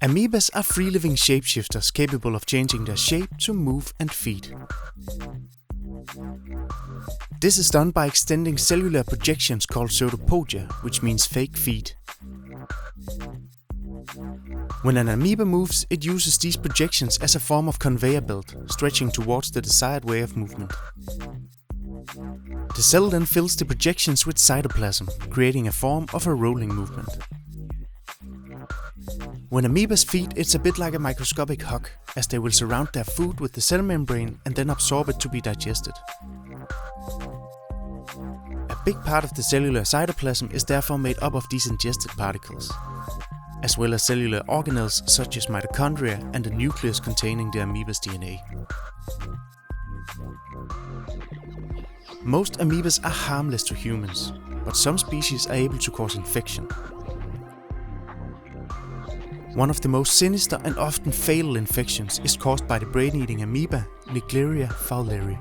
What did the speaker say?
Amoebas are free-living shapeshifters capable of changing their shape to move and feed. This is done by extending cellular projections called pseudopodia, which means fake feet. When an amoeba moves, it uses these projections as a form of conveyor belt, stretching towards the desired way of movement. The cell then fills the projections with cytoplasm, creating a form of a rolling movement. When amoebas feed, it's a bit like a microscopic hug, as they will surround their food with the cell membrane and then absorb it to be digested. A big part of the cellular cytoplasm is therefore made up of these ingested particles, as well as cellular organelles such as mitochondria and the nucleus containing the amoeba's DNA. Most amoebas are harmless to humans, but some species are able to cause infection. One of the most sinister and often fatal infections is caused by the brain-eating amoeba, Naegleria fowleri.